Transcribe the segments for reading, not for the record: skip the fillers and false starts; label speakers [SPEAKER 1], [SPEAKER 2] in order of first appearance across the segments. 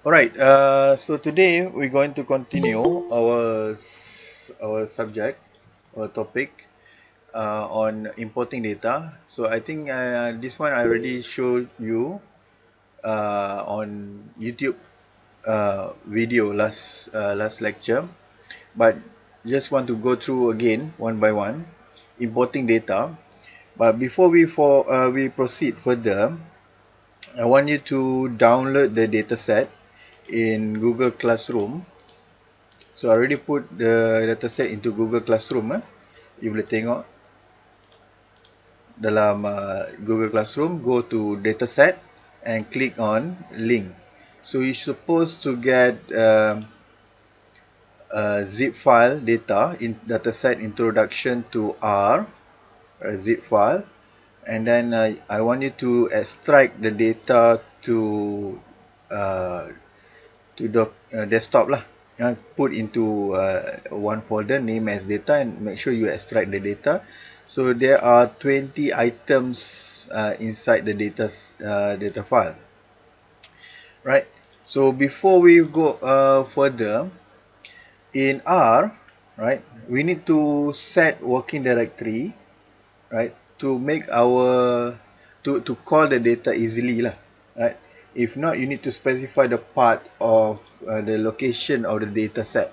[SPEAKER 1] Alright, so today we're going to continue our subject, our topic on importing data. So I think this one I already showed you on YouTube video last lecture, but just want to go through again one by one importing data. But before we proceed further, I want you to download the dataset in Google Classroom. So I already put the dataset into Google Classroom. You boleh tengok dalam Google Classroom. Go to dataset and click on link. So you're supposed to get a zip file data in dataset introduction to R, a zip file, and then I want you to extract the data to desktop lah. Put into one folder, name as data, and make sure you extract the data. So there are 20 items inside the data file, right? So before we go further, in R, right, we need to set working directory, right, to make our to call the data easily lah, right? If not, you need to specify the part of the location of the data set.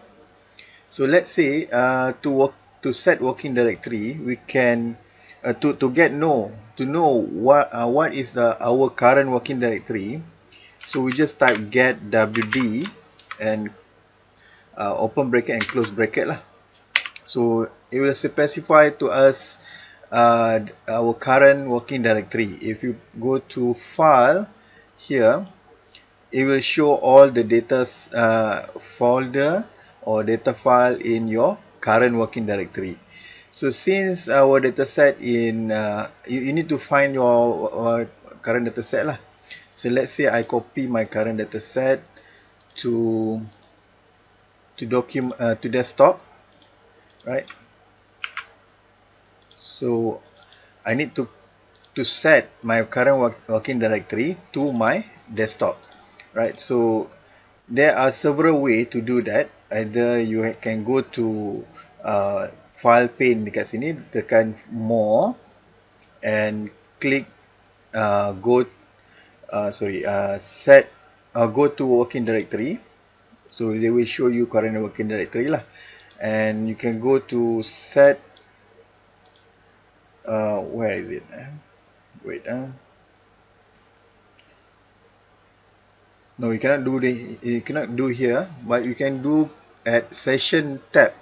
[SPEAKER 1] So let's say to set working directory, we can to know what is our current working directory. So we just type get wd and open bracket and close bracket lah. So it will specify to us our current working directory. If you go to file here, it will show all the data folder or data file in your current working directory. So since our dataset in you need to find your current dataset lah. So let's say I copy my current dataset to desktop, right? So I need to set my current working directory to my desktop, right? So there are several ways to do that. Either you can go to file pane dekat sini, tekan more and click set go to working directory. So they will show you current working directory lah, and you can go to set where is it? Wait. No, you cannot do here, but you can do at session tab.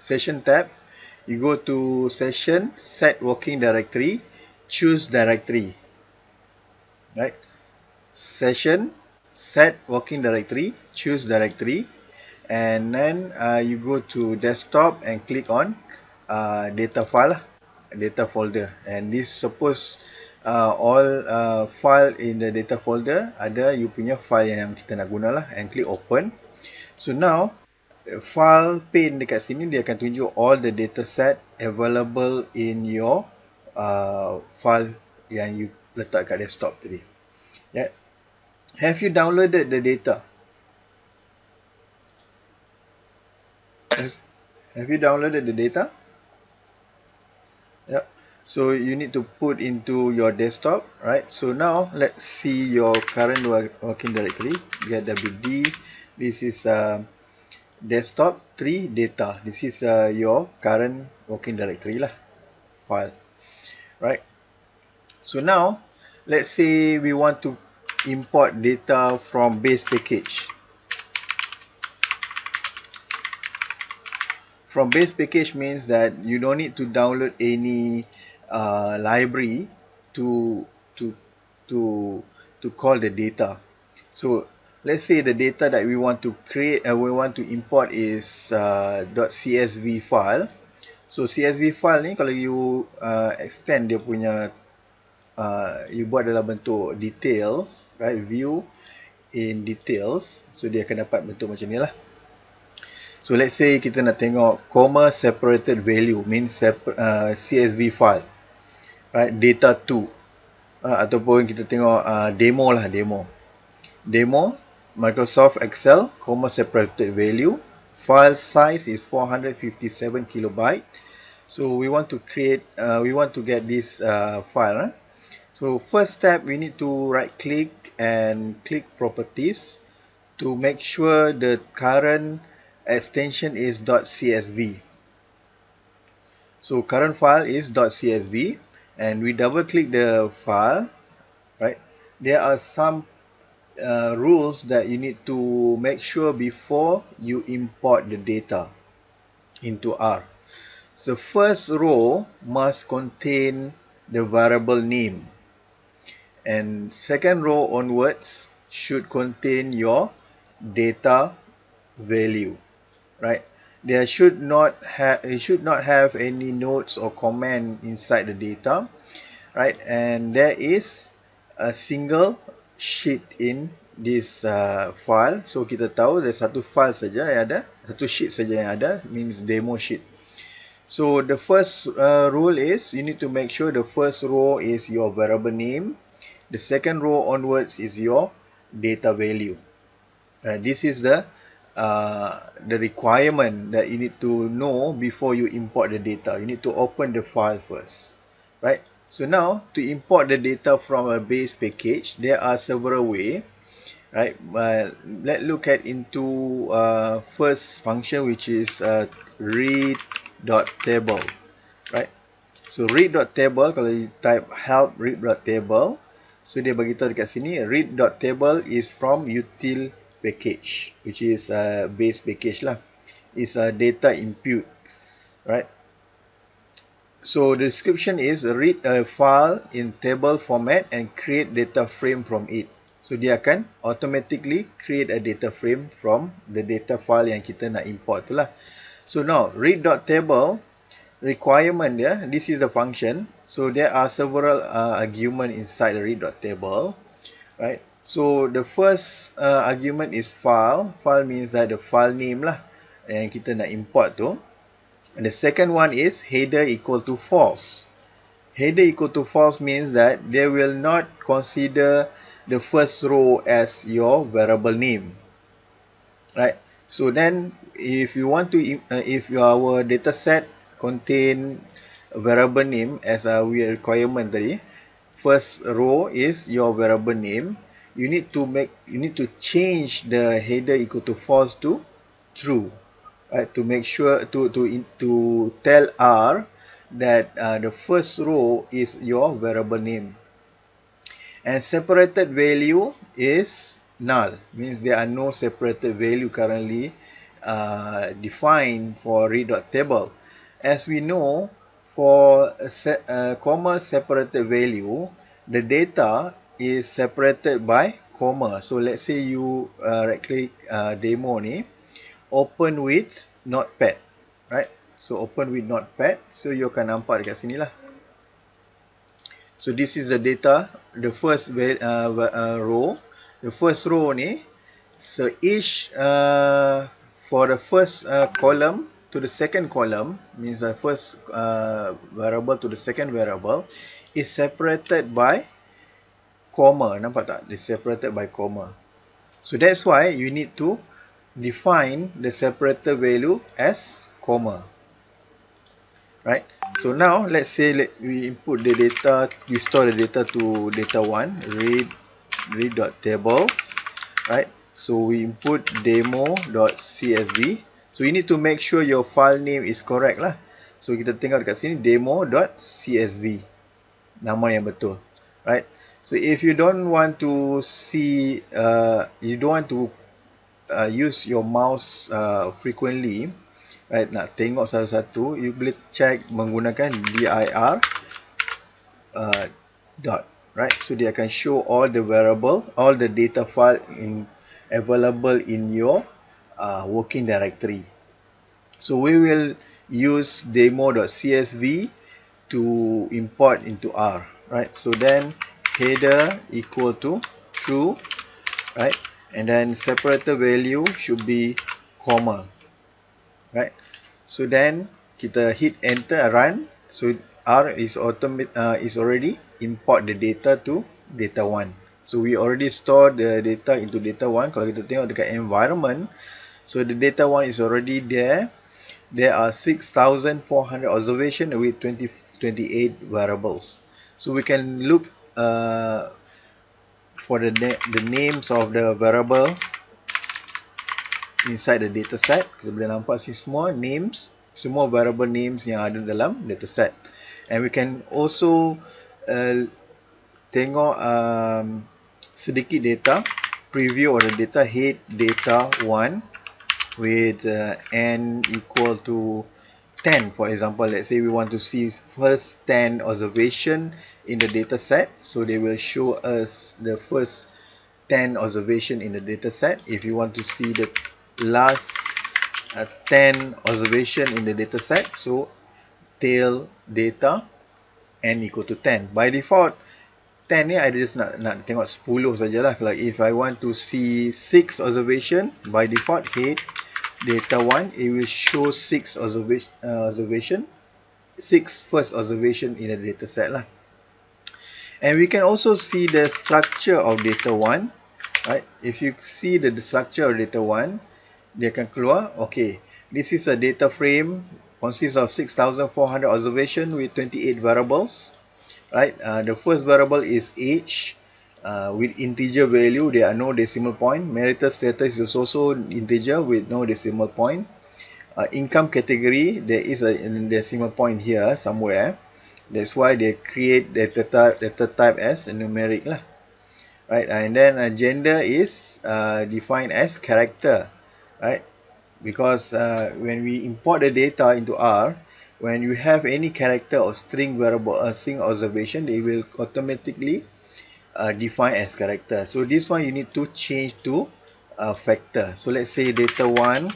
[SPEAKER 1] Session tab, you go to session, set working directory, choose directory. Right? Session, set working directory, choose directory, and then you go to desktop and click on data file, data folder, and this suppose all file in the data folder ada you punya file yang kita nak guna lah, and click open. So now file pane dekat sini dia akan tunjuk all the data set available in your file yang you letak kat desktop tadi. Yeah. Have you downloaded the data? Have you downloaded the data? Yeah. So you need to put into your desktop, right? So now let's see your current working directory. Get wd. This is desktop 3 data. This is your current working directory lah, file, right? So now let's say we want to import data from base package. From base package means that you don't need to download any library to call the data. So let's say the data that we want to create we want to import is .csv file. So CSV file ni kalau you extend dia punya you buat dalam bentuk details, right? View in details, so dia akan dapat bentuk macam ni lah. So let's say kita nak tengok comma separated value means CSV file, right? Data 2 ataupun kita tengok demo lah, demo Microsoft Excel, comma separated value. File size is 457 kilobyte. So we want to create, we want to get this file. So first step, we need to right click and click properties to make sure the current extension is .csv. So current file is .csv, and we double click the file, right? There are some rules that you need to make sure before you import the data into R. So first row must contain the variable name, and second row onwards should contain your data value, right? There should not have, it should not have any notes or comment inside the data, right? And there is a single sheet in this file. So kita tahu ada satu file saja yang ada, satu sheet saja yang ada, means demo sheet. So the first rule is you need to make sure the first row is your variable name, the second row onwards is your data value. This is the requirement that you need to know before you import the data. You need to open the file first, right? So now to import the data from a base package, there are several ways, right? Let's look at into first function, which is read.table, right? So read.table, kalau you type help read.table, so dia bagi tahu dekat sini read.table is from util package, which is base package lah. It's a data input, right? So the description is read a file in table format and create data frame from it. So dia akan automatically create a data frame from the data file yang kita nak import tu lah. So now read.table requirement dia, this is the function. So there are several argument inside the read.table, right? So the first argument is file. File means that the file name lah yang kita nak import tu. And the second one is header equal to false. Header equal to false means that they will not consider the first row as your variable name, right? So then if you want to if our data set contain a variable name as a requirement tadi, first row is your variable name, you need to change the header equal to false to true, right? To make sure to tell R that the first row is your variable name. And separated value is null, means there are no separated value currently defined for read.table. As we know, for a comma separated value, the data is separated by comma. So let's say you right click demo ni, open with notepad, right? So open with notepad, so you akan nampak dekat sini lah. So this is the data, the first row. The first row ni, so each for the first column to the second column, means the first variable to the second variable, is separated by comma. Nampak tak? It's separated by comma. So that's why you need to define the separator value as comma, right? So now let's say we input the data, we store the data to data1 read.table, right? So we input demo.csv. So you need to make sure your file name is correct lah. So kita tengok dekat sini demo.csv, nama yang betul, right? So if you don't want to see you don't want to use your mouse frequently, right, nak tengok satu-satu, you boleh check menggunakan dir dot, right? So dia akan show all the variable, all the data file available in your working directory. So we will use demo.csv to import into R, right? So then header equal to true, right? And then separator value should be comma, right? So then kita hit enter, run. So R is already import the data to data1. So we already store the data into data 1. Kalau kita tengok dekat environment, so the data 1 is already there. There are 6,400 observations with 28 variables. So we can look for the names of the variable inside the dataset. Kita boleh nampak sini semua names, semua variable names yang ada dalam dataset. And we can also tengok sedikit data, preview of the data, head data 1 with n equal to 10. For example, let's say we want to see first 10 observation in the data set, so they will show us the first 10 observation in the data set. If you want to see the last 10 observation in the data set, so tail data n equal to 10. By default 10 ni I just nak tengok 10 sajalah. Like if I want to see 6 observation, by default head data 1, it will show 6 observation, 6 first observation in the data set lah. And we can also see the structure of data 1, right? If you see the structure of data 1, dia akan keluar, okay, this is a data frame consists of 6,400 observation with 28 variables, right? The first variable is age with integer value. There are no decimal point. Marital status is also integer with no decimal point. Income category, there is a decimal point here somewhere. That's why they create data type as a numeric lah, right? And then gender is defined as character, right? Because when we import the data into R, when you have any character or string variable, string observation, they will automatically define as character. So this one you need to change to factor. So let's say data 1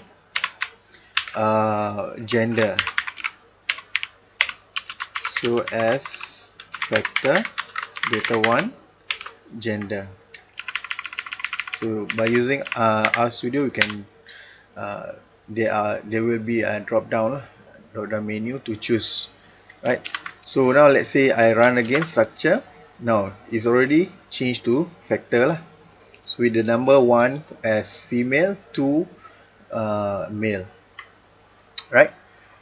[SPEAKER 1] gender. So as factor data 1 gender. So by using RStudio, we can there will be a drop down menu to choose, right? So now let's say I run again structure. Now it's already changed to factor lah. So with the number 1 as female, 2 male, right?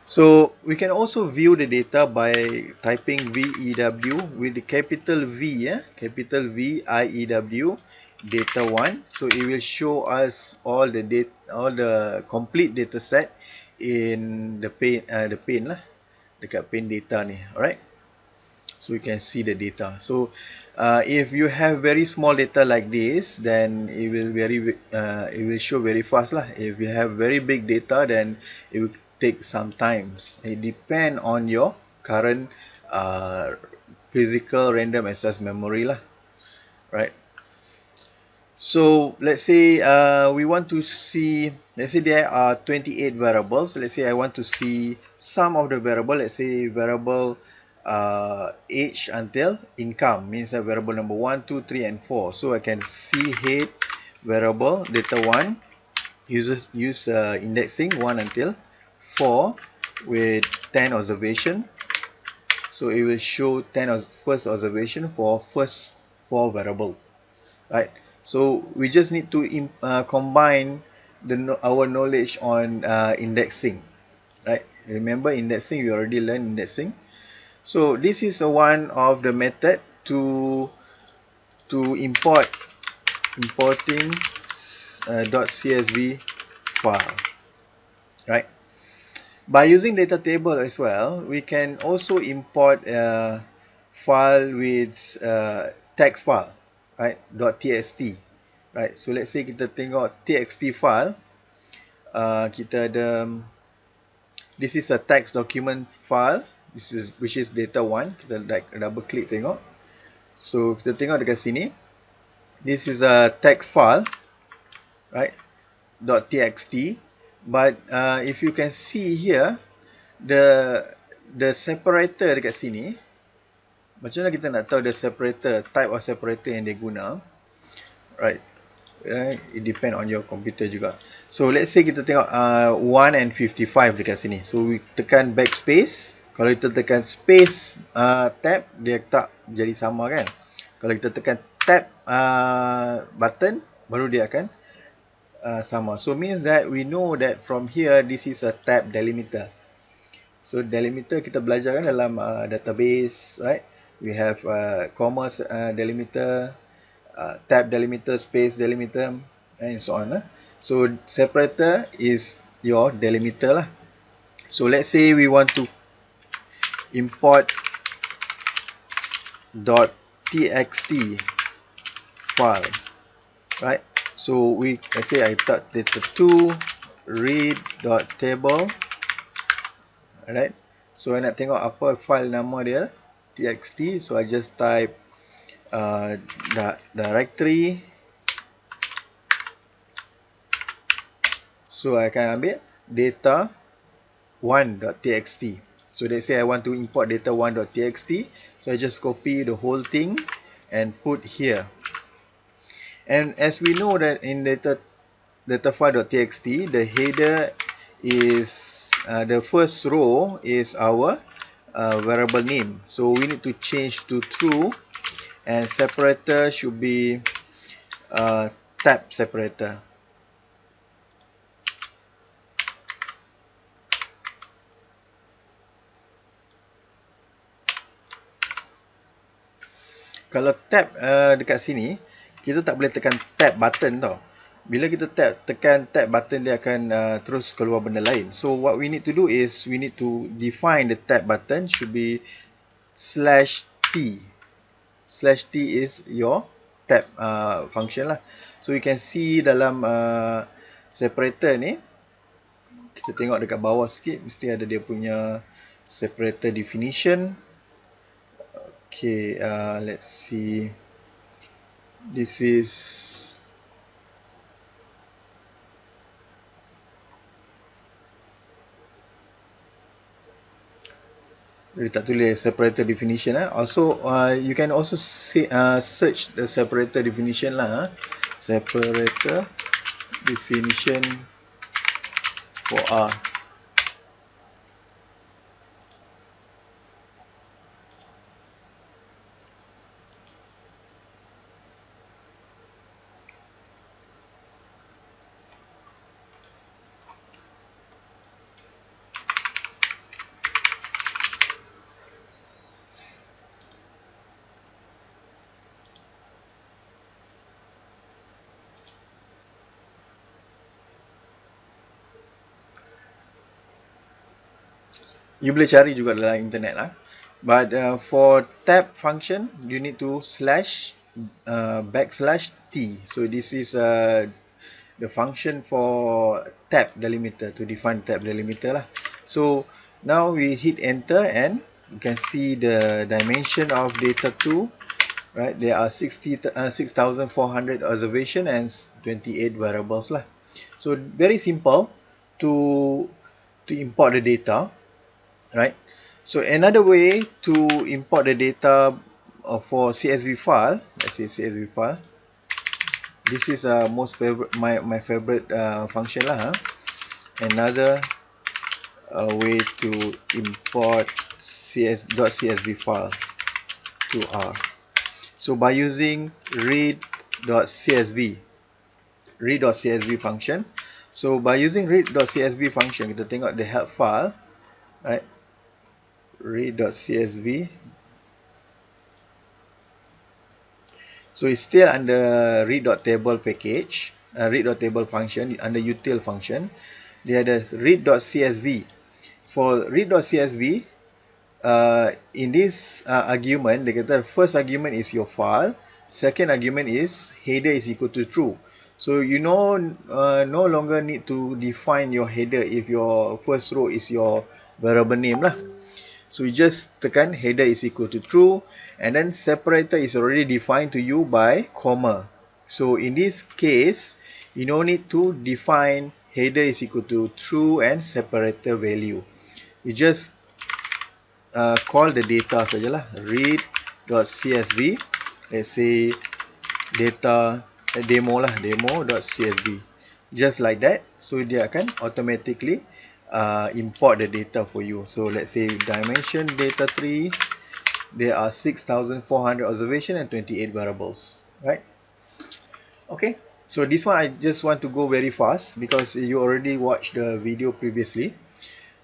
[SPEAKER 1] So we can also view the data by typing VEW with the capital V, capital VIEW data 1. So it will show us all the data, all the complete data set in the pane lah, dekat pane data ni, alright? So we can see the data. So if you have very small data like this, then it will show very fast lah. If you have very big data, then it will take some times. It depends on your current physical random access memory lah, right? So let's say we want to see, let's say there are 28 variables. Let's say I want to see some of the variable. Let's say variable age until income, means a variable number 1, 2, 3 and 4. So I can see head variable data 1 use indexing 1 until 4 with 10 observation. So it will show 10 first observation for first 4 variable, right? So we just need to combine our knowledge on indexing, right? Remember indexing, we already learned indexing. So this is one of the method to importing .csv file, right? By using data table as well, we can also import a file with text file, right? .txt, right? So let's say kita tengok txt file, kita ada, this is a text document file, which is data 1. Kita double click tengok. So kita tengok dekat sini, this is a text file, right? .txt. But if you can see here, the separator dekat sini, macam mana kita nak tahu the separator, type of separator yang dia guna, right? It depend on your computer juga. So let's say kita tengok 1 and 55 dekat sini. So we tekan backspace. Kalau kita tekan space tab, dia tak jadi sama kan. Kalau kita tekan tap button, baru dia akan sama. So means that we know that from here this is a tab delimiter. So delimiter kita belajar kan dalam database, right? We have comma delimiter, tab delimiter, space delimiter, and so on. So separator is your delimiter lah. So let's say we want to import .txt file, right? So let's say I type data2 read.table, alright. So I nak tengok apa file nama dia, txt. So I just type directory. So I akan ambil data1.txt. So let's say I want to import data1.txt. So I just copy the whole thing and put here. And as we know that in data file.txt, the header is the first row is our variable name. So we need to change to true, and separator should be tab separator. Kalau tab dekat sini, kita tak boleh tekan tab button tau. Bila kita tekan tab button, dia akan terus keluar benda lain. So what we need to do is we need to define the tab button should be /t. /t is your tab function lah. So you can see dalam separator ni, kita tengok dekat bawah sikit, mesti ada dia punya separator definition. Okay, let's see. This is dia tak tulis separator definition. Also, you can also search the separator definition lah. Separator definition for R. You boleh cari juga dalam internet lah. But for tab function, you need to /t. So this is the function for tab delimiter, to define tab delimiter lah. So now we hit enter and you can see the dimension of data2. Right, there are 6,400 observation and 28 variables lah. So very simple to import the data. Right, so another way to import the data for CSV file, let's say CSV file, this is my favorite function lah. Another way to import .csv file to R. So by using read.csv function. So by using read.csv function, kita tengok the help file, right? Read.csv. So it's still under read.table package, read.table function, under util function. Dia ada read.csv. For read.csv, in this argument, dia kata first argument is your file, second argument is header is equal to true. So you know no longer need to define your header if your first row is your variable name lah. So you just tekan header is equal to true, and then separator is already defined to you by comma. So in this case, you no need to define header is equal to true and separator value. You just call the data sajalah, read.csv. Let's say data demo.csv. Just like that. So dia akan automatically import the data for you. So let's say dimension data3, there are 6,400 observation and 28 variables. right? Okay, so this one I just want to go very fast because you already watched the video previously.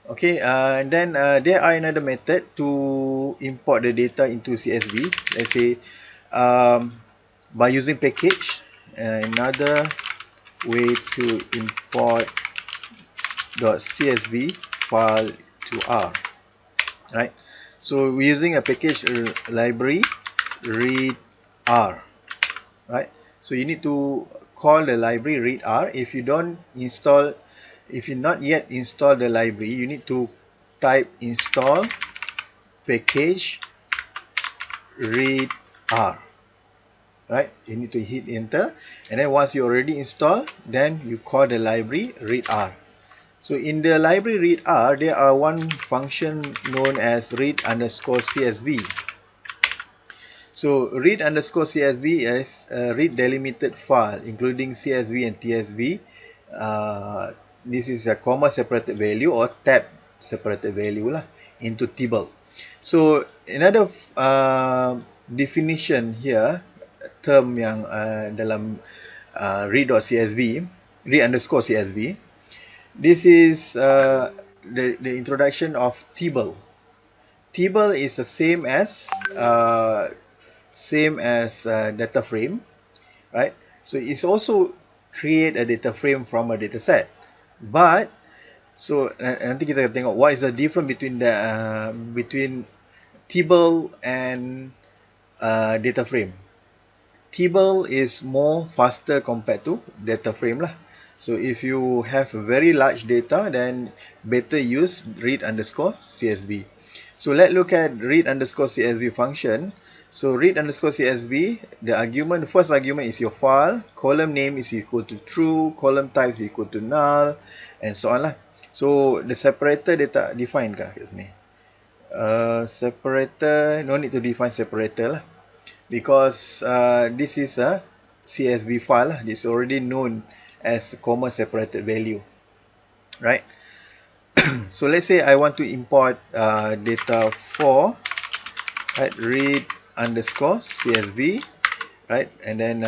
[SPEAKER 1] Okay, and then there are another method to import the data into CSV. Let's say by using package, another way to import .csv file to R, right? So we're using a package library read R, right? So you need to call the library read R. If you don't install, if you not yet install the library, you need to type install package read R, right? You need to hit enter, and then once you already install, then you call the library read R. So in the library read R, there are one function known as read underscore CSV. So read underscore CSV is a read delimited file including CSV and TSV. This is a comma separated value or tab separated value lah into table. So another definition here, term yang dalam read.csv, read underscore CSV. This is the introduction of table. Table is the same as data frame, right? So it's also create a data frame from a data set. But so nanti kita tengok what is the difference between the between table and data frame. Table is more faster compared to data frame lah. So if you have very large data, then better use read underscore CSV. So let's look at read underscore CSV function. So read underscore CSV, the argument, the first argument is your file, column name is equal to true, column type is equal to null, and so on lah. So the separator dia tak define kah kat sini? Separator, no need to define separator lah, because this is a CSV file lah. It's already known as comma separated value, right? So let's say I want to import data 4, right? Read underscore CSV, right? And then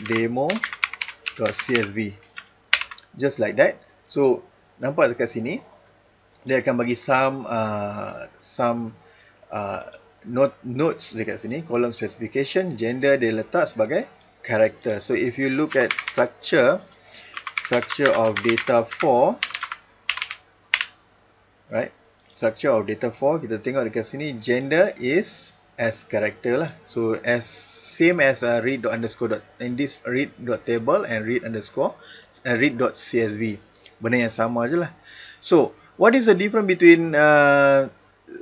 [SPEAKER 1] demo.csv, just like that. So nampak dekat sini, dia akan bagi some notes dekat sini. Column specification, gender dia letak sebagai character. So if you look at structure of data 4, right? Structure of data 4, kita tengok dekat sini, gender is as character lah. So as same as read underscore in this read.table and read underscore read.csv, benda yang sama je lah. So what is the difference between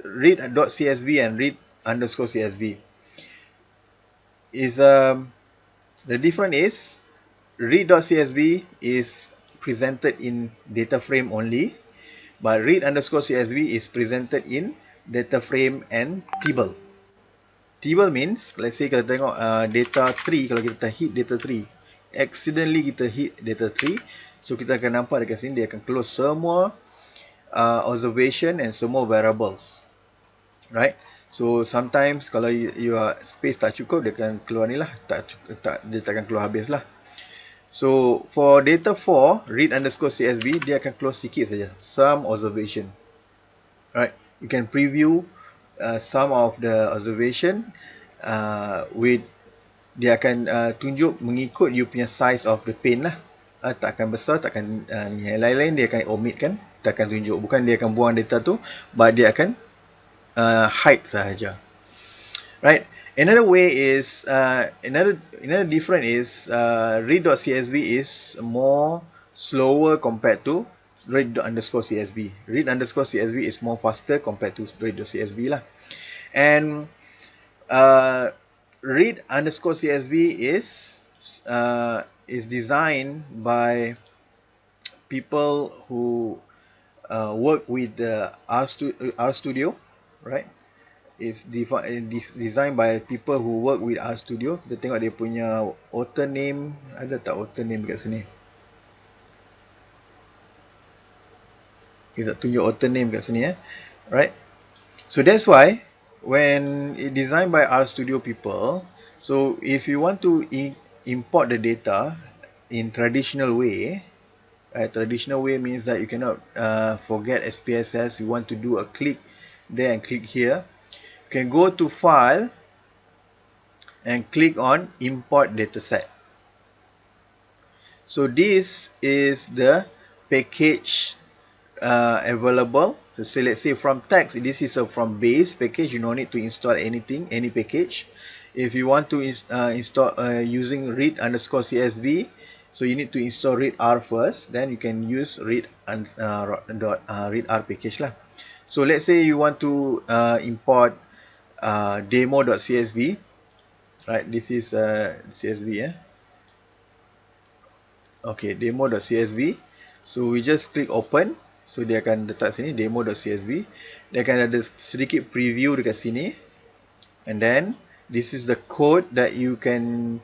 [SPEAKER 1] read.csv and read underscore csv? Is the difference is read.csv is presented in data frame only, but read underscore csv is presented in data frame and table. Table means, let's say kita tengok data 3, kalau kita hit data 3, accidentally kita hit data 3, so kita akan nampak dekat sini dia akan close semua observation and semua variables, right? So sometimes kalau your space tak cukup, dia akan keluar ni lah, dia tak akan keluar habis lah. So for data 4, read underscore CSV, dia akan close sikit saja, some observation, right? You can preview some of the observation with, dia akan tunjuk mengikut you punya size of the pane lah. Tak akan besar, tak akan yang lain-lain dia akan omit kan, tak akan tunjuk, bukan dia akan buang data tu, but dia akan hide sahaja, right? Another way is another different is read.csv is more slower compared to read underscore csv. Read underscore csv is more faster compared to read.csv lah. And read underscore csv is designed by people who work with the RStudio, right? Is designed by people who work with RStudio. Kita tengok dia punya author name, ada tak author name dekat sini? Kita tunjuk author name kat sini right? So that's why when it designed by RStudio people, So if you want to import the data in traditional way, right? Traditional way means that you cannot forget SPSS. You want to do a click there and click here. You can go to File and click on Import Dataset. So this is the package available. So let's say from text, this is from base package. You don't need to install anything, any package. If you want to install using read underscore CSV, so you need to install read R first. Then you can use read read R package lah. So let's say you want to import demo.csv, right? This is CSV, okay, demo.csv. So we just click open. So dia akan letak sini demo.csv. Dia akan ada sedikit preview dekat sini. And then this is the code that you can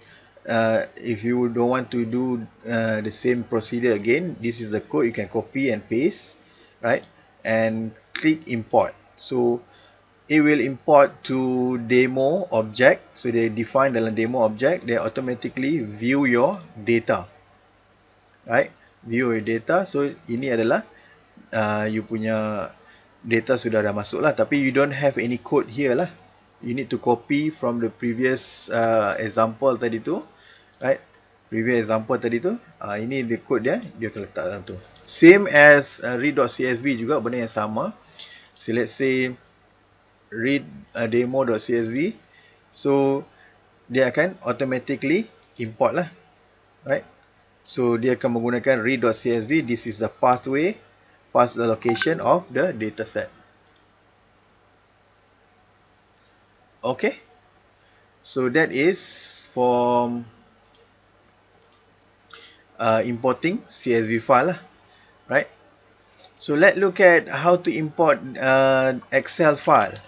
[SPEAKER 1] if you don't want to do the same procedure again, this is the code you can copy and paste, right? And click import. So it will import to demo object. So they define dalam demo object, they automatically view your data, right? View your data. So ini adalah you punya data sudah dah masuk lah, tapi you don't have any code here lah. You need to copy from the previous example tadi tu, right? Previous example tadi tu, ini the code dia akan letak dalam tu. Same as read.csv juga, benda yang sama. So let's say read demo.csv. So dia akan automatically import lah, right? So dia akan menggunakan read.csv. This is the pathway, path allocation of the dataset. Okay, so that is for importing CSV file lah, right? So let's look at how to import Excel file.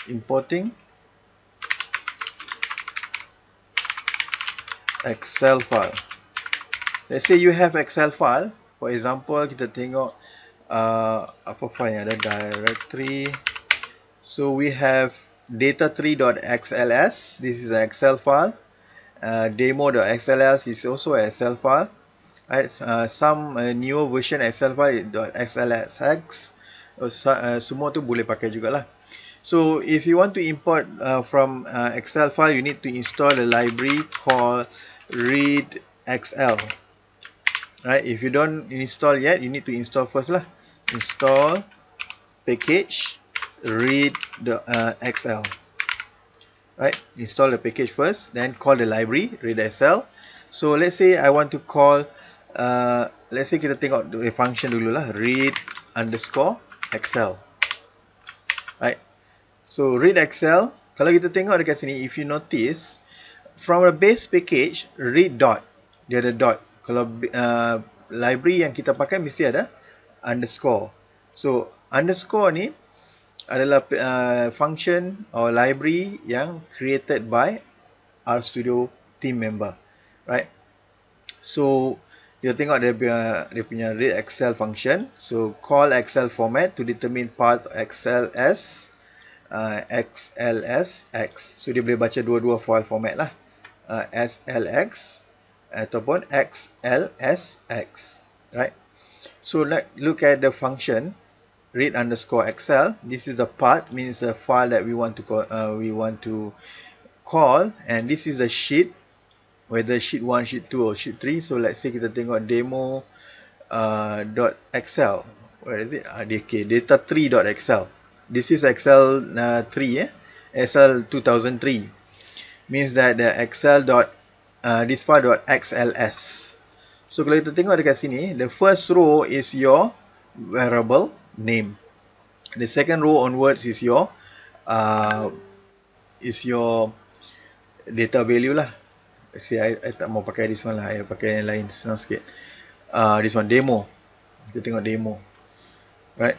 [SPEAKER 1] Importing Excel file. Let's say you have Excel file. For example, kita tengok apa file yang ada, directory. So we have data3.xls. This is an Excel file. Demo.xls is also an Excel file. Right? Some newer version Excel file .xlsx. Semua tu boleh pakai jugalah. So if you want to import from Excel file, you need to install a library called ReadXL. Right? If you don't install yet, you need to install first lah. Install package ReadXL. Right? Install the package first, then call the library ReadXL. So let's say I want to call, let's say kita tengok the function dulu lah, read underscore Excel. Right? So ReadXL, kalau kita tengok dekat sini, if you notice, from a base package, read dot, dia ada dot. Kalau library yang kita pakai mesti ada underscore. So underscore ni adalah function or library yang created by RStudio team member, right? So kita tengok dia punya read Excel function. So call Excel format to determine path XLS XLSX. So dia boleh baca dua-dua file format lah, SLX ataupun XLSX, right? So let's look at the function read underscore Excel. This is the path, means the file that we want to call, and this is the sheet, whether sheet 1, sheet 2 or sheet 3. So let's say kita tengok demo .excel. Where is it? Okay, data3.excel. This is Excel 3, Excel 2003. Means that the Excel this file .xls. So kalau kita tengok dekat sini, the first row is your variable name. The second row onwards is your data value lah. See, I tak mau pakai this one lah, I pakai yang lain, senang sikit. This one demo. Kita tengok demo, right?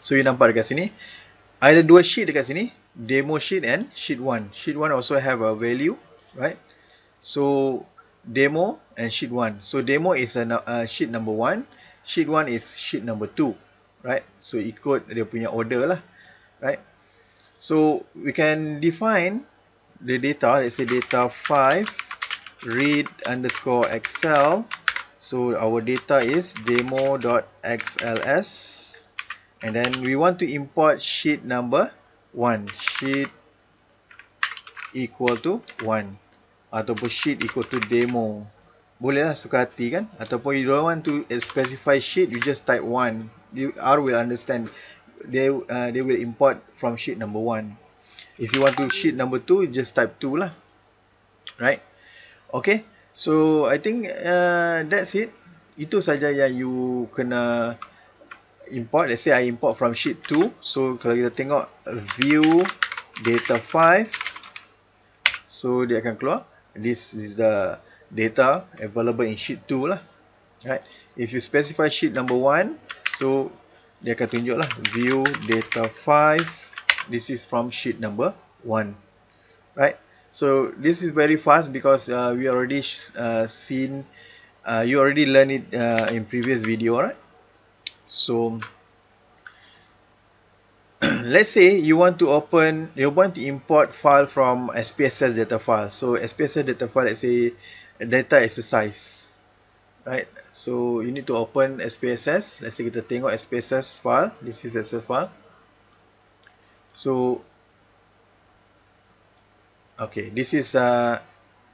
[SPEAKER 1] So you nampak dekat sini ada dua sheet dekat sini, demo sheet and sheet 1. Sheet 1 also have a value, right? So demo and sheet 1. So demo is sheet number 1, sheet 1 is sheet number 2, right? So ikut dia punya order lah, right? So we can define the data. Let's say data 5 read underscore Excel. So our data is demo.xls, and then we want to import sheet number 1, sheet equal to 1, ataupun sheet equal to demo. Boleh lah, suka hati kan. Ataupun you don't want to specify sheet, you just type 1. R will understand. They will import from sheet number 1. If you want to sheet number 2, you just type 2 lah. Right? Okay. So I think that's it. Itu saja yang you kena import. Let's say I import from sheet 2. So kalau kita tengok view data 5, so dia akan keluar. This is the data available in sheet 2 lah. Right? If you specify sheet number 1, so dia akan tunjuk lah view data 5. This is from sheet number 1. Right? So this is very fast because we already seen, you already learned it in previous video, right? So let's say you want to import file from SPSS data file. So SPSS data file, let's say data exercise, right? So you need to open SPSS. Let's say kita tengok SPSS file. This is SPSS file. So okay, this is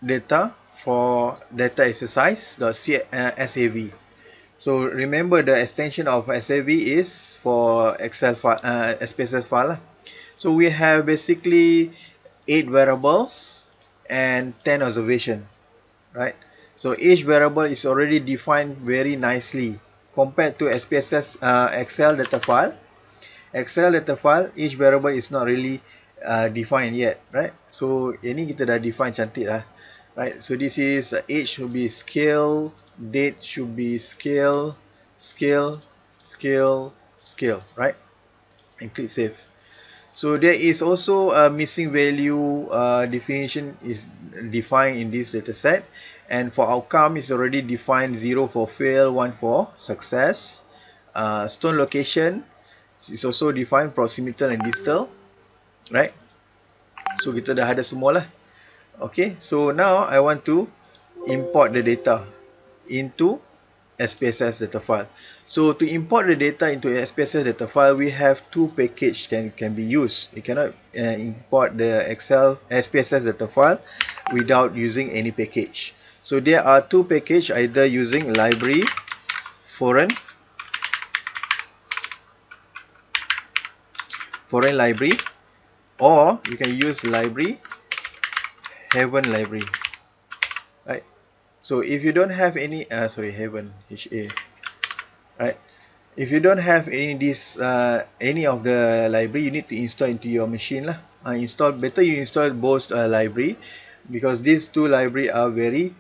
[SPEAKER 1] data for data exercise.sav. So remember the extension of SAV is for Excel file, SPSS file lah. So we have basically 8 variables and 10 observation, right? So each variable is already defined very nicely compared to SPSS Excel data file. Excel data file, each variable is not really defined yet, right? So ini kita dah define cantik lah, right? So this is age should be scale, date should be scale, scale, scale, scale, right? And click save. So there is also a missing value definition is defined in this data set, and for outcome is already defined 0 for fail, 1 for success. Stone location is also defined proximal and distal, right? So kita dah ada semua lah. Okay, so now I want to import the data into SPSS data file. So to import the data into SPSS data file, we have two packages can be used. You cannot import the Excel SPSS data file without using any package. So there are two packages, either using library foreign library, or you can use library heaven library, right? So if you don't have any heaven HA, right? If you don't have any of the library, you need to install into your machine lah. Better you install both library, because these two library are very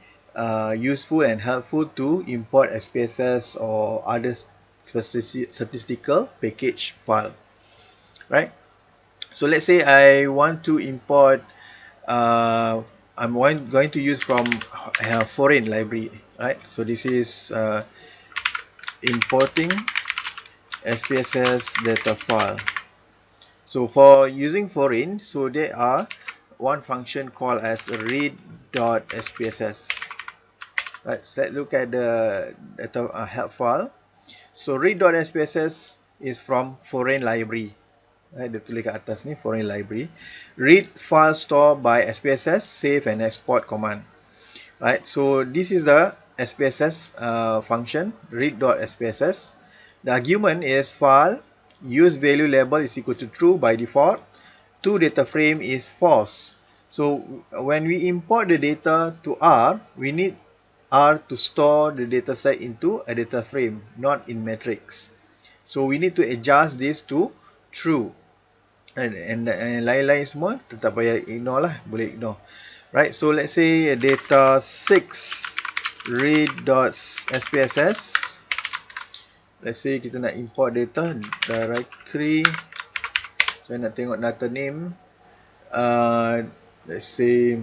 [SPEAKER 1] useful and helpful to import SPSS or other statistical package file, right? So let's say I want to import, I'm going to use from foreign library, right? So this is importing SPSS data file. So for using foreign, so there are one function called as read.spss. Right, so let's look at the data help file. So read.spss is from foreign library. Right, dia tulis kat atas ni foreign library. Read file stored by SPSS, save and export command. Right, so this is the SPSS function, read.spss. The argument is file, use value label is equal to true by default, to data frame is false. So when we import the data to R, we need R to store the data set into a data frame, not in matrix. So we need to adjust this to true. And lain-lain semua tetap payah ignore lah, boleh ignore. Right, so let's say data 6 read.spss. Let's say kita nak import data directory. So nak tengok data name. Let's say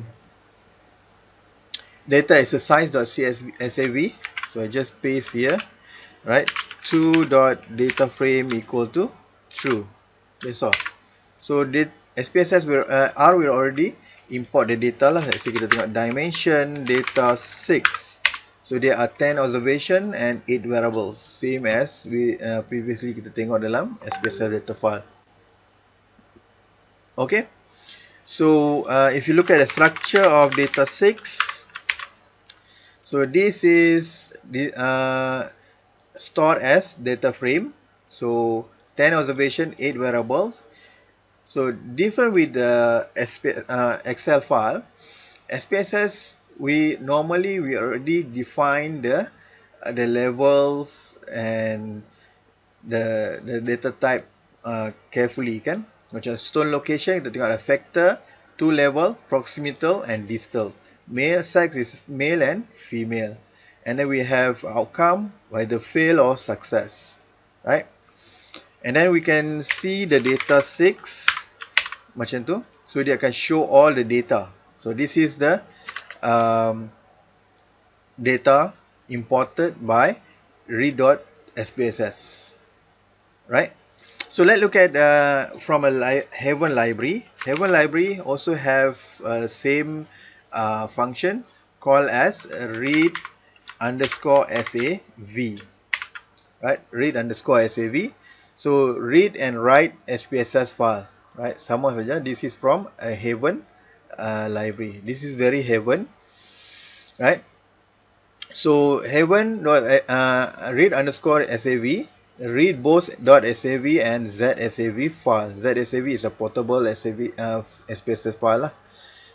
[SPEAKER 1] data exercise.sav. So I just paste here, right? 2.dataframe equal to true. That's all. So SPSS will, R will already import the data lah. Let's say kita tengok dimension data 6. So there are 10 observation and 8 variables, same as we previously kita tengok dalam SPSS data file. Okay, so if you look at the structure of data 6, so this is the stored as data frame. So 10 observation, 8 variables. So different with the Excel file, SPSS we already define the levels and the data type carefully kan. Macam stone location kita tengok ada factor, two level, proximal and distal. Male sex is male and female. And then we have outcome, whether fail or success, right? And then we can see the data 6 macam tu. So dia akan show all the data. So this is the data imported by read.spss, right? So let's look at from a Heaven library. Heaven library also have same function called as read underscore sav, right? Read underscore sav. So read and write SPSS file, right? Sama saja. This is from a Heaven library. This is very Heaven, right? So Heaven read underscore sav, read both .sav and .zsav file. .zsav is a portable SAV SPSS file lah.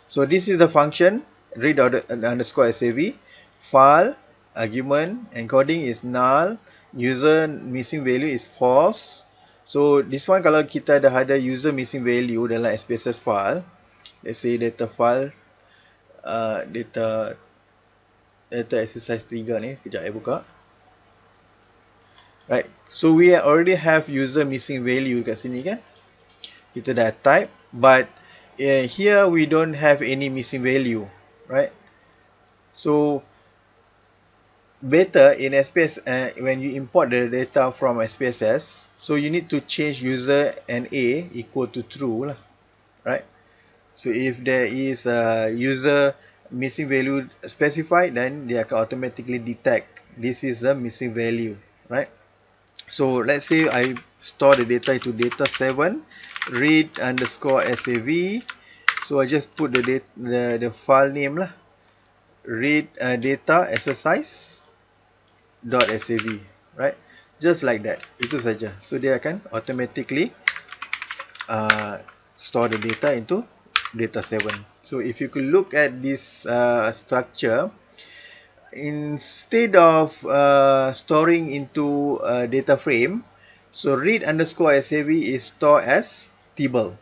[SPEAKER 1] So this is the function read underscore sav, file argument encoding is null, user missing value is false. So this one kalau kita ada user missing value dalam SPSS file, let's say data file data exercise 3 ni, kejap saya buka. Right, so we already have user missing value kat sini kan. Kita dah type, but here we don't have any missing value, right? So better in SPS when you import the data from SPSS, so you need to change user and A equal to true lah, right? So if there is a user missing value specified, then they can automatically detect this is a missing value, right? So let's say I store the data into data 7, read underscore sav. So I just put the file name lah, read data exercise .sav, right? Just like that, itu saja. So dia akan automatically store the data into data 7. So if you could look at this structure, instead of storing into data frame, so read underscore sav is stored as table.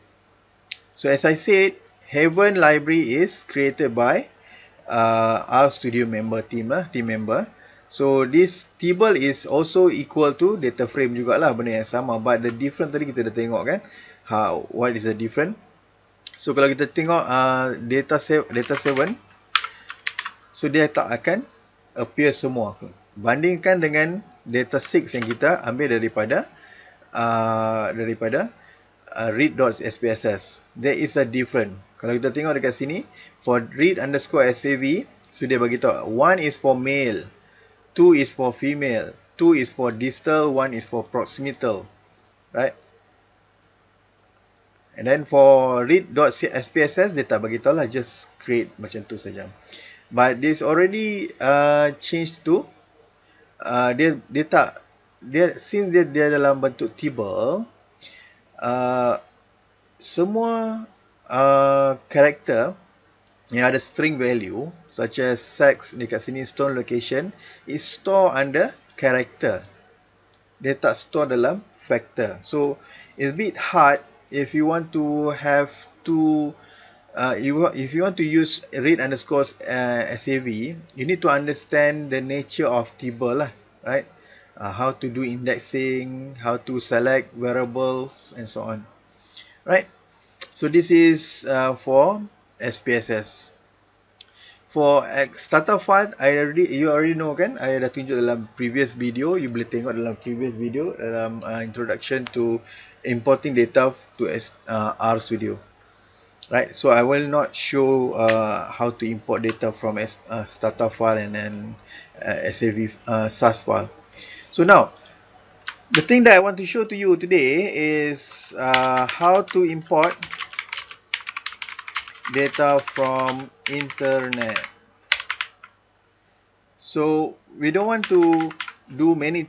[SPEAKER 1] So as I said, Heaven library is created by RStudio member team member. So this table is also equal to data frame jugalah, benda yang sama, but the different tadi kita dah tengok kan, what is the different. So kalau kita tengok data 7, so dia tak akan appear semua. Bandingkan dengan data 6 yang kita ambil daripada read.spss, there is a different. Kalau kita tengok dekat sini, for read underscore sav, so dia bagi tahu 1 is for male, 2 is for female, 2 is for distal, 1 is for proximal, right? And then for read.spss, dia tak bagi tahu lah, just create macam tu saja. But this already changed to since dia dalam bentuk table, semua karakter yang ada string value such as sex dekat sini, stone location, is store under character. Dia tak store dalam factor. So it's a bit hard if you want to have two if you want to use read underscore sav, you need to understand the nature of table lah, right? How to do indexing, how to select variables and so on, right? So this is for SPSS. For starter file, you already know kan, I dah tunjuk dalam previous video. You boleh tengok dalam previous video dalam introduction to importing data to RStudio. right? So I will not show how to import data from startup file and then SAV SAS file. So now, the thing that I want to show to you today is how to import data from internet. So we don't want to do many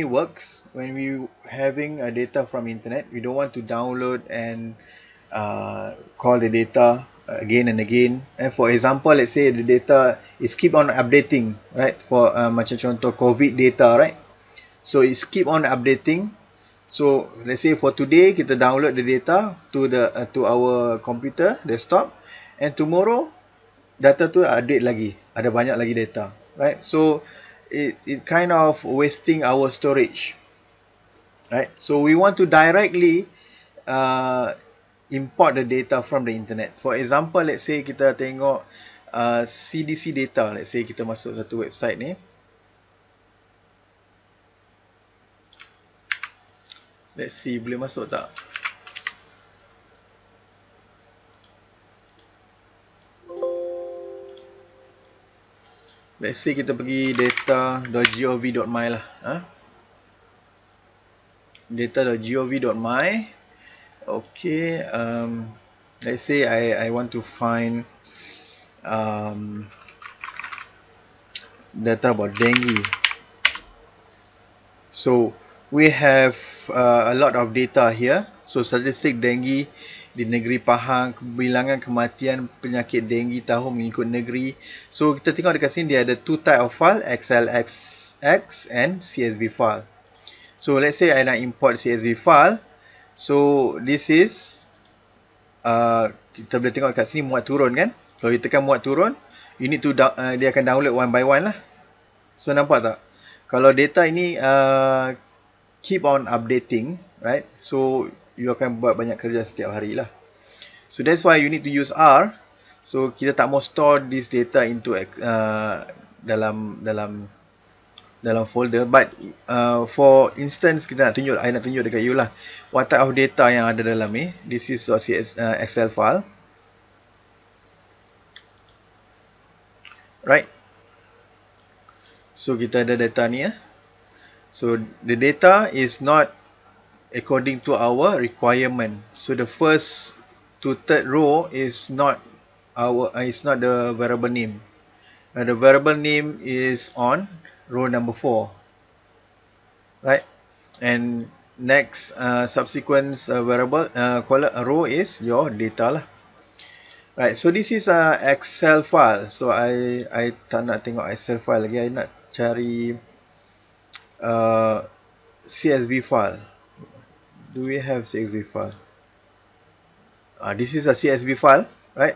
[SPEAKER 1] works when we having data from internet. We don't want to download and call the data again and again. And for example, let's say the data is keep on updating, right? For macam contoh COVID data, right? So it's keep on updating. So let's say for today kita download the data to our computer desktop, and tomorrow data tu update lagi, ada banyak lagi data, right? So it kind of wasting our storage, right? So we want to directly uh, import the data from the internet. For example, let's say kita tengok CDC data. Let's say kita masuk satu website ni. Let's see, boleh masuk tak? Let's say kita pergi data.gov.my lah. Data.gov.my. Okay. Let's say I want to find data about dengue. So we have a lot of data here. So statistik dengue di negeri Pahang, bilangan kematian penyakit dengue tahun mengikut negeri. So kita tengok dekat sini dia ada two type of file, XLSX and CSV file. So let's say I nak import CSV file. So this is kita boleh tengok kat sini muat turun kan. Kalau kita tekan muat turun, you need to dia akan download one by one lah. So nampak tak? Kalau data ini keep on updating, right? So you akan buat banyak kerja setiap hari lah. So that's why you need to use R. So kita tak mau store this data into dalam folder. But for instance, I nak tunjuk dekat you lah what type of data yang ada dalam ni. This is Excel file, right? So kita ada data ni ya. So the data is not according to our requirement. So the first to third row is not the variable name. The variable name is on row number 4, right? And next subsequent variable column row is your data lah. Right, so this is a Excel file. So I tak nak tengok Excel file lagi. I nak cari CSV file. Do we have CSV file? This is a CSV file, right?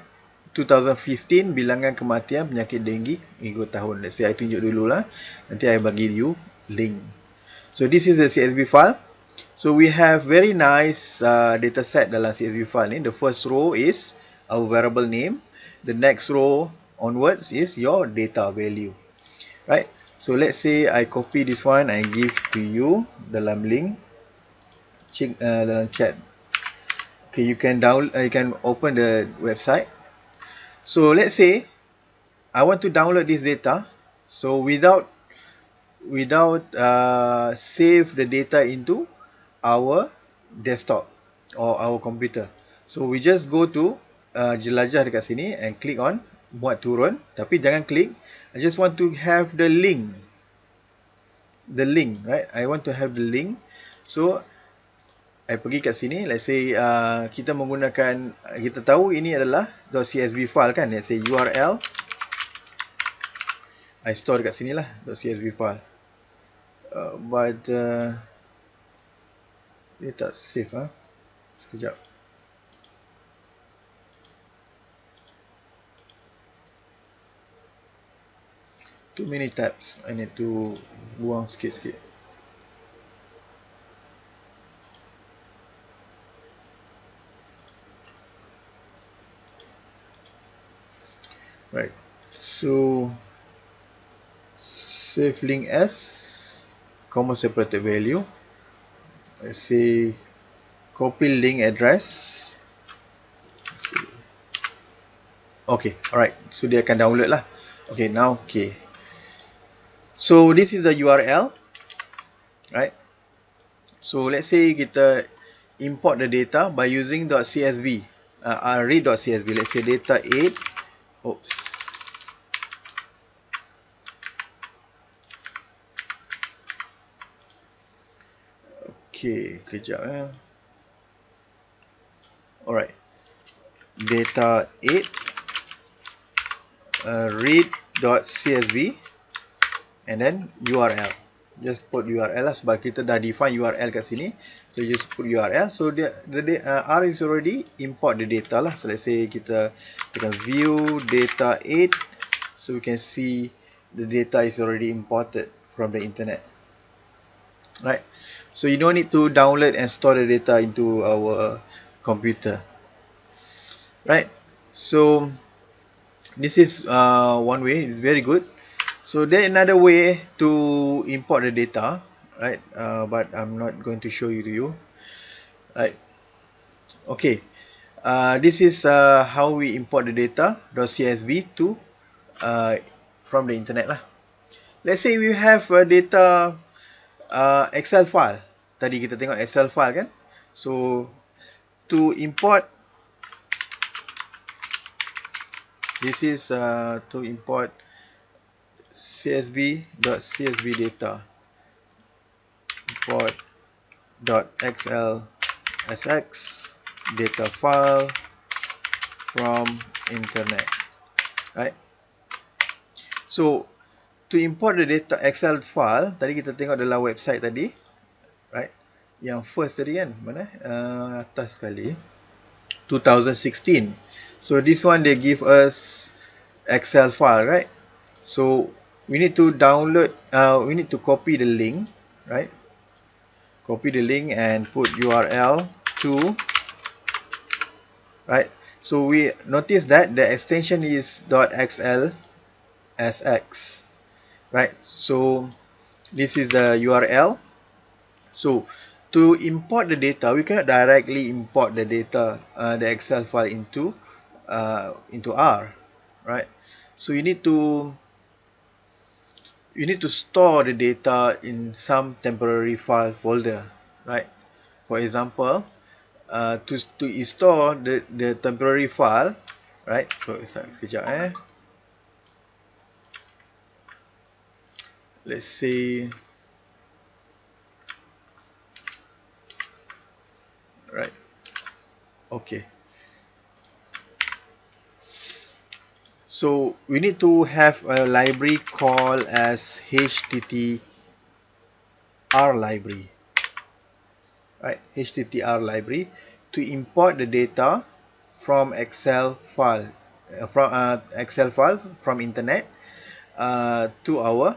[SPEAKER 1] 2015 bilangan kematian penyakit dengue minggu tahun. Let's say I tunjuk dulu lah. Nanti I bagi you link. So this is a CSV file. So we have very nice data set dalam CSV file ni. The first row is our variable name. The next row onwards is your data value, right? So let's say I copy this one and give to you dalam link, dalam chat. Okay, you can open the website. So let's say I want to download this data. So without save the data into our desktop or our computer. So we just go to jelajah dekat sini and click on muat turun. Tapi jangan klik. I just want to have the link. Right? I want to have the link. So I pergi kat sini. Let's say kita menggunakan, kita tahu ini adalah .csv file kan. Let's say URL. I store dekat sini lah .csv file. But dia tak save ah. Sekejap. Too many tabs. I need to buang sikit-sikit. Right. So save link as comma separated value. Let's say copy link address. Okay, alright. So dia akan download lah. Okay, now okay. So this is the URL, right? So let's say kita import the data by using .csv, read.csv. Let's say data 8. Oops. Okay, kejap ya. Alright. Data 8 read.csv and then URL. Just put URL lah sebab kita dah define URL kat sini. So just put URL. So R is already import the data lah. So let's say kita view data 8. So we can see the data is already imported from the internet. Right. So you don't need to download and store the data into our computer. Right. So this is one way. It's very good. So there's another way to import the data, right? But I'm not going to show you to you, right? Okay, this is how we import the data .csv to from the internet lah. Let's say we have a data Excel file. Tadi kita tengok Excel file kan? So to import, this is to import csv data. Import .xlsx data file from internet, right? So to import the data Excel file, tadi kita tengok dalam website tadi, right? Yang first tadi kan, mana? Atas sekali, 2016. So this one they give us Excel file, right? So we need to download, we need to copy the link, right? Copy the link and put URL to, right? So we notice that the extension is .xlsx, right? So this is the URL. So to import the data, we cannot directly import the data, the Excel file into R, right? So you need to store the data in some temporary file folder, right? For example, to store the temporary file, right? So kejap let's say, right? Okay. So we need to have a library called as HTTR library, right? HTTR library to import the data from Excel file, from internet to our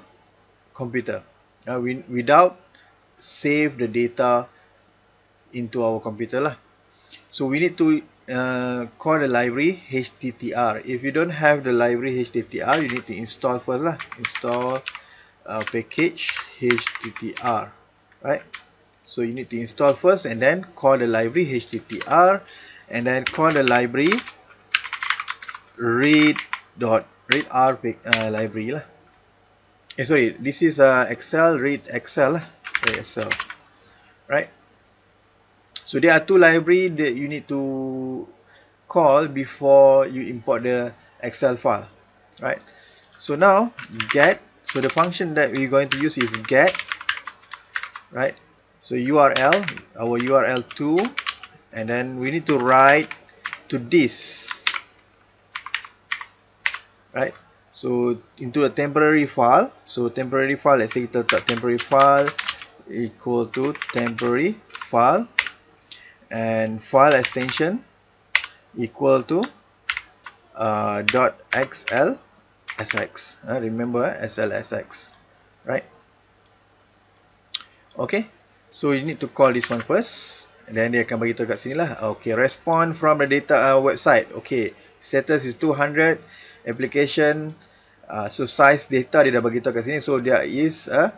[SPEAKER 1] computer. Without save the data into our computer lah. So we need to call the library HTTR. If you don't have the library HTTR, you need to install first lah. Install package HTTR, right? So you need to install first and then call the library HTTR and then call the library read.r library lah. Sorry, this is Excel, read Excel lah. Excel, right? So there are two libraries that you need to call before you import the Excel file, right? So now get, so the function that we're going to use is get, right? So URL, our URL2, and then we need to write to this, right? So into a temporary file. So temporary file, let's say kita letak temporary file equal to temporary file and file extension equal to .xlsx. Remember SLSX, right? Okay, so you need to call this one first, and then dia akan bagi tahu kat sini lah. Okay, respond from the data website. Okay, status is 200, application, so size data dia dah bagi tahu kat sini. So there is a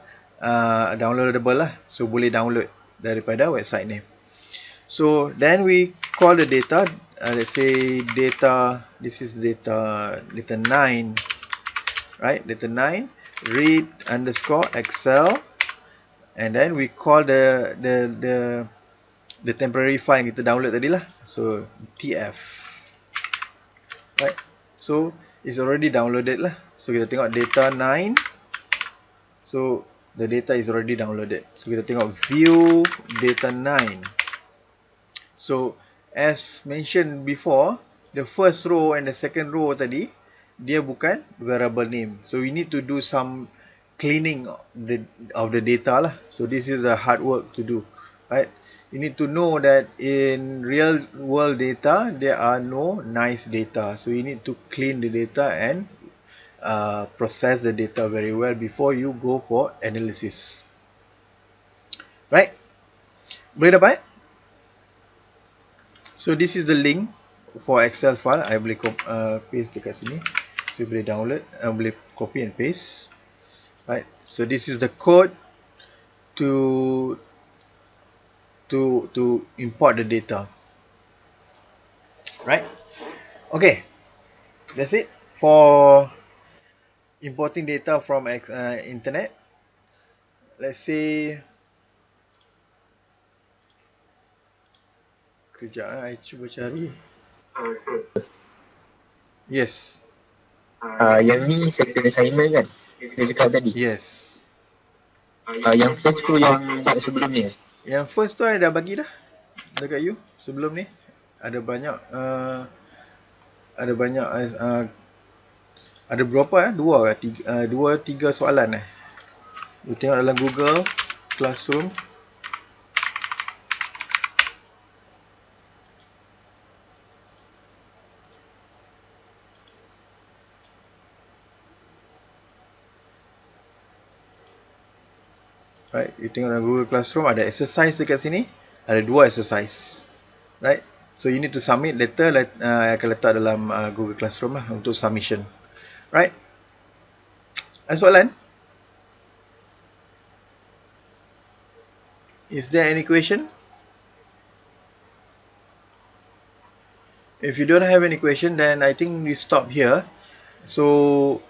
[SPEAKER 1] downloadable lah. So boleh download daripada website ni. So then we call the data let's say data, this is data 9, right? Data 9, read underscore Excel, and then we call the temporary file yang kita download tadi lah. So tf, right? So it's already downloaded lah. So kita tengok data 9. So the data is already downloaded. So kita tengok view data 9. So as mentioned before, the first row and the second row tadi, dia bukan variable name. So we need to do some cleaning of the data lah. So this is the hard work to do, right? You need to know that in real world data, there are no nice data. So you need to clean the data and process the data very well before you go for analysis. Right? Boleh dapat? So this is the link for Excel file. I boleh paste dekat sini. So boleh download, boleh copy and paste. Right? So this is the code to import the data. Right? Okay. That's it for importing data from internet. Let's say, kejap, I cuba cari. Yes.
[SPEAKER 2] Yang ni second assignment kan? Dia cakap tadi.
[SPEAKER 1] Yes.
[SPEAKER 2] Yang first tu yang sebelum ni.
[SPEAKER 1] Yang first tu I dah bagi dah dekat you sebelum ni. Ada banyak ada berapa dua tiga soalan you tengok dalam Google Classroom. Right, you tengok dalam Google Classroom ada exercise dekat sini, ada 2 exercise. Right, so you need to submit later. Akan letak dalam Google Classroom lah untuk submission. Right, ada soalan? Is there any question? If you don't have any question, then I think we stop here. So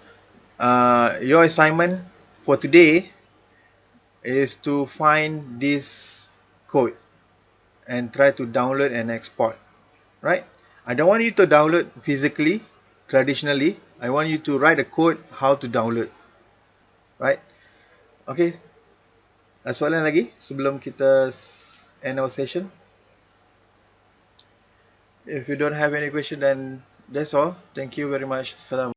[SPEAKER 1] your assignment for today is to find this code and try to download and export. Right? I don't want you to download physically, traditionally. I want you to write a code how to download. Right? Okay. Ada soalan lagi sebelum kita end our session? If you don't have any question, then that's all. Thank you very much. Salam.